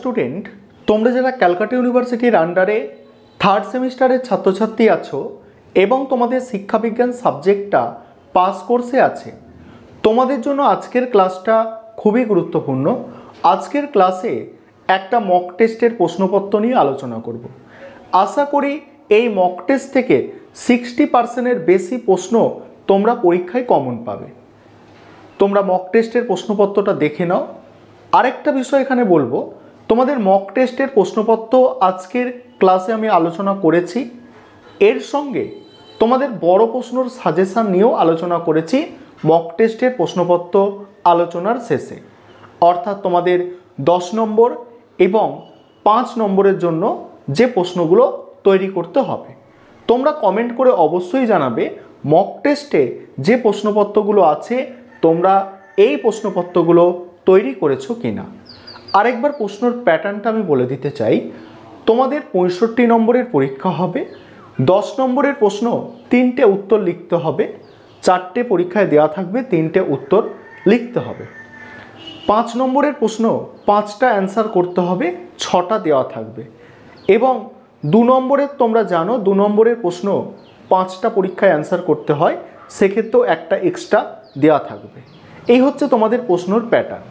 Student, তোমরা যারা ক্যালকাটা ইউনিভার্সিটির আন্ডারে থার্ড সেমিস্টারের ছাত্রছাত্রী আছো এবং তোমাদের শিক্ষাবিজ্ঞান সাবজেক্টটা পাস কোর্সে আছে, তোমাদের জন্য আজকের ক্লাসটা খুবই গুরুত্বপূর্ণ। আজকের ক্লাসে একটা মক টেস্টের প্রশ্নপত্র নিয়ে আলোচনা করব। আশা করি এই মক টেস্ট থেকে 60%-এর বেশি প্রশ্ন তোমরা পরীক্ষায় কমন পাবে। তোমরা মক টেস্টের প্রশ্নপত্রটা দেখে নাও। আরেকটা বিষয় এখানে বলবো, তোমাদের মক টেস্টের প্রশ্নপত্র আজকের ক্লাসে আমি আলোচনা করেছি, এর সঙ্গে তোমাদের বড় প্রশ্নর সাজেশান নিয়েও আলোচনা করেছি মক টেস্টের প্রশ্নপত্র আলোচনার শেষে। অর্থাৎ তোমাদের 10 নম্বর এবং 5 নম্বরের জন্য যে প্রশ্নগুলো তৈরি করতে হবে। তোমরা কমেন্ট করে অবশ্যই জানাবে মক টেস্টে যে প্রশ্নপত্রগুলো আছে তোমরা এই প্রশ্নপত্রগুলো তৈরি করেছো কিনা। আরেকবার প্রশ্নের প্যাটার্নটা আমি বলে দিতে চাই। তোমাদের 65 নম্বরের পরীক্ষা হবে। 10 নম্বরের প্রশ্ন 3টে উত্তর লিখতে হবে। 4টে পরীক্ষায় দেওয়া থাকবে, 3টে উত্তর লিখতে হবে। 5 নম্বরের প্রশ্ন 5টা অ্যান্সার করতে হবে, 6টা দেওয়া থাকবে। এবং 2 নম্বরের তোমরা জানো 2 নম্বরের প্রশ্ন 5টা পরীক্ষায় অ্যান্সার করতে হয়, সেক্ষেত্রেও একটা এক্সট্রা দেওয়া থাকবে। এই হচ্ছে তোমাদের প্রশ্নের প্যাটার্ন।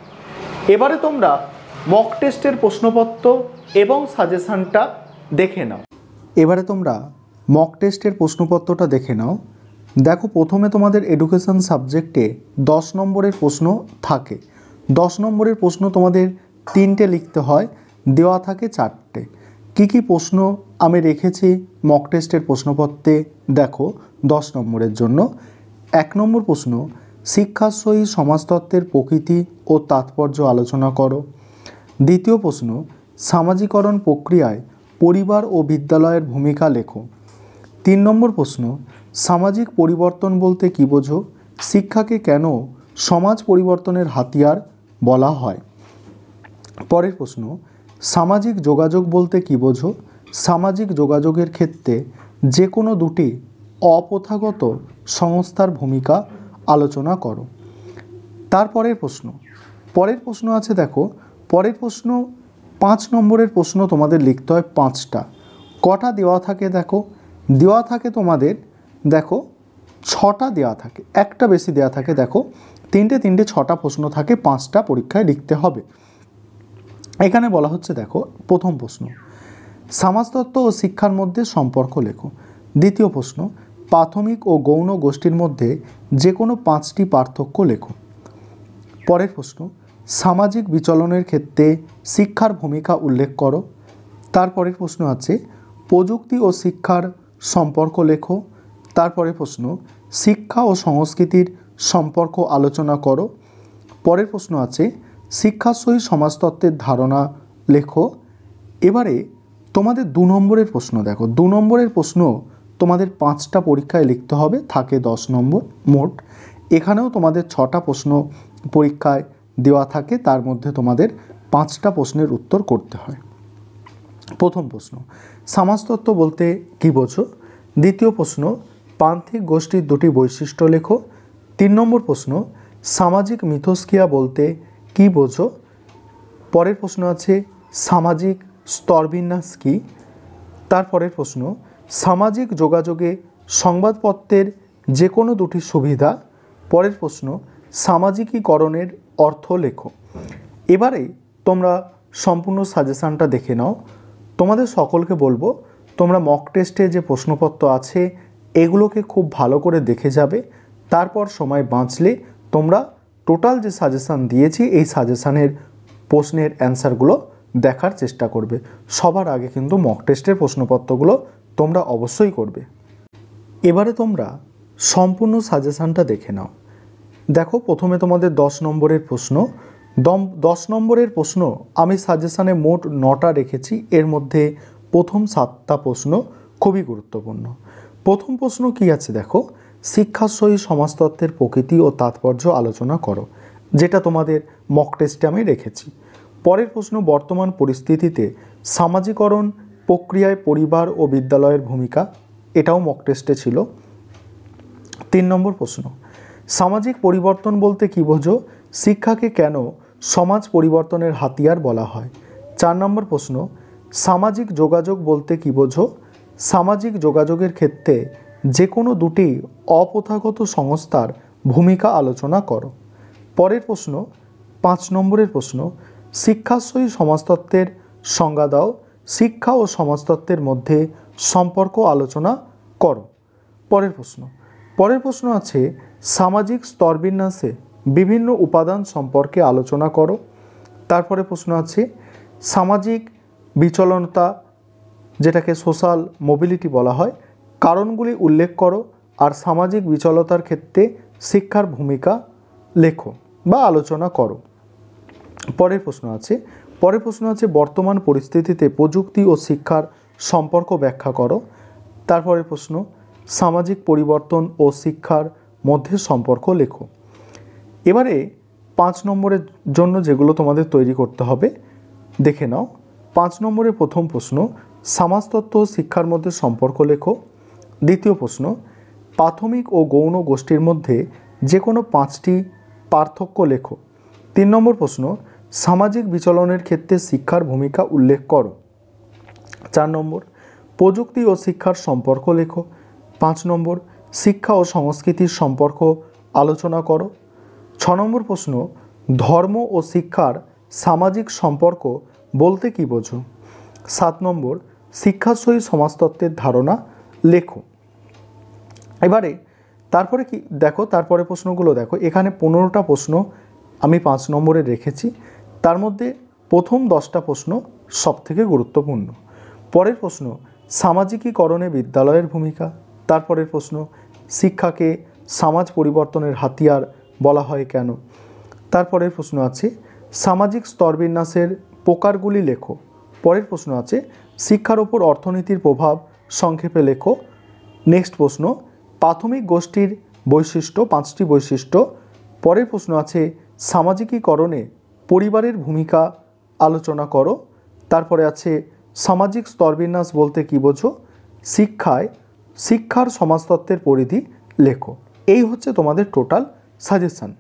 এবারে তোমরা মক টেস্টের প্রশ্নপত্র এবং সাজেশানটা দেখে নাও। এবারে তোমরা মক টেস্টের প্রশ্নপত্রটা দেখে নাও। দেখো, প্রথমে তোমাদের এডুকেশন সাবজেক্টে 10 নম্বরের প্রশ্ন থাকে। 10 নম্বরের প্রশ্ন তোমাদের 3টে লিখতে হয়, দেওয়া থাকে 4টে। কি প্রশ্ন আমি রেখেছি মক টেস্টের প্রশ্নপত্রে দেখো। 10 নম্বরের জন্য 1 নম্বর প্রশ্ন, শিক্ষার সহিত সমাজতত্ত্বের প্রকৃতি ও তাৎপর্য আলোচনা করো। দ্বিতীয় প্রশ্ন, সামাজিকরণ প্রক্রিয়ায় পরিবার ও বিদ্যালয়ের ভূমিকা লেখো। 3 নম্বর প্রশ্ন, সামাজিক পরিবর্তন বলতে কী বোঝো? শিক্ষাকে কেন সমাজ পরিবর্তনের হাতিয়ার বলা হয়? পরের প্রশ্ন, সামাজিক যোগাযোগ বলতে কী বোঝো? সামাজিক যোগাযোগের ক্ষেত্রে যে কোনো দুটি অপ্রথাগত সংস্থার ভূমিকা আলোচনা করো। তারপরের প্রশ্ন আছে দেখো। পরের প্রশ্ন 5 নম্বরের প্রশ্ন তোমাদের লিখতে হয় 5টা। কটা দেওয়া থাকে দেখো? দেওয়া থাকে তোমাদের দেখো 6টা দেওয়া থাকে, একটা বেশি দেওয়া থাকে। দেখো 3টে 6টা প্রশ্ন থাকে, 5টা পরীক্ষায় লিখতে হবে। এখানে বলা হচ্ছে দেখো, প্রথম প্রশ্ন, সমাজতত্ত্ব ও শিক্ষার মধ্যে সম্পর্ক লেখো। দ্বিতীয় প্রশ্ন, প্রাথমিক ও গৌণ গোষ্ঠীর মধ্যে যে কোনো 5টি পার্থক্য লেখো। পরের প্রশ্ন, সামাজিক বিচলনের ক্ষেত্রে শিক্ষার ভূমিকা উল্লেখ করো। তারপরের প্রশ্ন আছে প্রযুক্তি ও শিক্ষার সম্পর্ক লেখো। তারপরের প্রশ্ন, শিক্ষা ও সংস্কৃতির সম্পর্ক আলোচনা করো। পরের প্রশ্ন আছে শিক্ষার সহিত সমাজতত্ত্বের ধারণা লেখো। এবারে তোমাদের 2 নম্বরের প্রশ্ন দেখো। 2 নম্বরের প্রশ্ন তোমাদের 5টা পরীক্ষায় লিখতে হবে, থাকে 10 নম্বর মোট। এখানেও তোমাদের 6টা প্রশ্ন পরীক্ষায় দেওয়া থাকে, তার মধ্যে তোমাদের 5টা প্রশ্নের উত্তর করতে হয়। প্রথম প্রশ্ন, সমাজতত্ত্ব বলতে কী বোঝো? দ্বিতীয় প্রশ্ন, প্রান্তিক গোষ্ঠীর 2টি বৈশিষ্ট্য লেখো। 3 নম্বর প্রশ্ন, সামাজিক মিথস্ক্রিয়া বলতে কী বোঝো? পরের প্রশ্ন আছে সামাজিক স্তরবিন্যাস কী? তারপরের প্রশ্ন, সামাজিক যোগাযোগে সংবাদপত্রের যে কোনো 2টি সুবিধা। পরের প্রশ্ন, সামাজিকীকরণের অর্থ লেখো। এবারে তোমরা সম্পূর্ণ সাজেশানটা দেখে নাও। তোমাদের সকলকে বলবো তোমরা মক টেস্টে যে প্রশ্নপত্র আছে এগুলোকে খুব ভালো করে দেখে যাবে। তারপর সময় বাঁচলে তোমরা টোটাল যে সাজেশান দিয়েছি এই সাজেশানের প্রশ্নের অ্যান্সারগুলো দেখার চেষ্টা করবে। সবার আগে কিন্তু মক টেস্টের প্রশ্নপত্রগুলো তোমরা অবশ্যই করবে। এবারে তোমরা সম্পূর্ণ সাজেশানটা দেখে নাও। দেখো, প্রথমে তোমাদের 10 নম্বরের প্রশ্ন। 10 নম্বরের প্রশ্ন আমি সাজেশানে মোট 9টা রেখেছি, এর মধ্যে প্রথম 7টা প্রশ্ন খুবই গুরুত্বপূর্ণ। প্রথম প্রশ্ন কি আছে দেখো, শিক্ষার সহিত সমাজতত্ত্বের প্রকৃতি ও তাৎপর্য আলোচনা করো, যেটা তোমাদের মক টেস্টে আমি রেখেছি। পরের প্রশ্ন, বর্তমান পরিস্থিতিতে সামাজিকরণ প্রক্রিয়ায় পরিবার ও বিদ্যালয়ের ভূমিকা, এটাও মক টেস্টে ছিল। 3 নম্বর প্রশ্ন, সামাজিক পরিবর্তন বলতে কী বোঝো? শিক্ষাকে কেন সমাজ পরিবর্তনের হাতিয়ার বলা হয়? 4 নম্বর প্রশ্ন, সামাজিক যোগাযোগ বলতে কী বোঝো? সামাজিক যোগাযোগের ক্ষেত্রে যে কোনো দুটি অপ্রথাগত সংস্থার ভূমিকা আলোচনা করো। পরের প্রশ্ন 5 নম্বরের প্রশ্ন, শিক্ষার সহিত সমাজতত্ত্বের সংজ্ঞা দাও। শিক্ষা ও সমাজতত্ত্বের মধ্যে সম্পর্ক আলোচনা করো। পরের প্রশ্ন আছে, সামাজিক স্তরবিন্যাসে বিভিন্ন উপাদান সম্পর্কে আলোচনা করো। তারপরে প্রশ্ন আছে, সামাজিক বিচলনতা যেটাকে সোশ্যাল মোবিলিটি বলা হয়, কারণগুলি উল্লেখ করো আর সামাজিক বিচলতার ক্ষেত্রে শিক্ষার ভূমিকা লেখো বা আলোচনা করো। পরের প্রশ্ন আছে বর্তমান পরিস্থিতিতে প্রযুক্তি ও শিক্ষার সম্পর্ক ব্যাখ্যা করো। তারপরের প্রশ্ন, সামাজিক পরিবর্তন ও শিক্ষার মধ্যে সম্পর্ক লেখো। এবারে 5 নম্বরের জন্য যেগুলো তোমাদের তৈরি করতে হবে দেখে নাও। 5 নম্বরের প্রথম প্রশ্ন, সমাজতত্ত্ব ও শিক্ষার মধ্যে সম্পর্ক লেখো। দ্বিতীয় প্রশ্ন, প্রাথমিক ও গৌণ গোষ্ঠীর মধ্যে যে কোনো 5টি পার্থক্য লেখো। 3 নম্বর প্রশ্ন, সামাজিক বিচলনের ক্ষেত্রে শিক্ষার ভূমিকা উল্লেখ করো। 4 নম্বর, প্রযুক্তি ও শিক্ষার সম্পর্ক লেখো। 5 নম্বর, শিক্ষা ও সংস্কৃতির সম্পর্ক আলোচনা করো। 6 নম্বর প্রশ্ন, ধর্ম ও শিক্ষার সামাজিক সম্পর্ক বলতে কী বোঝো? 7 নম্বর, শিক্ষার সহিত সমাজতত্ত্বের ধারণা লেখো। এবারে তারপরে কি দেখো, তারপরে প্রশ্নগুলো দেখো। এখানে 15টা প্রশ্ন আমি 5 নম্বরে রেখেছি। তার মধ্যে প্রথম 10টা প্রশ্ন সবথেকে গুরুত্বপূর্ণ। পরের প্রশ্ন, সামাজিকীকরণে বিদ্যালয়ের ভূমিকা। তারপরের প্রশ্ন, শিক্ষাকে সমাজ পরিবর্তনের হাতিয়ার বলা হয় কেন? তারপরের প্রশ্ন আছে, সামাজিক স্তরবিন্যাসের প্রকারগুলি লেখো। পরের প্রশ্ন আছে, শিক্ষার ওপর অর্থনীতির প্রভাব সংক্ষেপে লেখো। নেক্সট প্রশ্ন, প্রাথমিক গোষ্ঠীর বৈশিষ্ট্য, 5টি বৈশিষ্ট্য। পরের প্রশ্ন আছে, সামাজিকীকরণে পরিবারের ভূমিকা আলোচনা করো। তারপরে আছে, সামাজিক স্তরবিন্যাস বলতে কী বোঝো? শিক্ষার সমাজতত্ত্বের পরিধি লেখো। এই হচ্ছে তোমাদের টোটাল সাজেশন।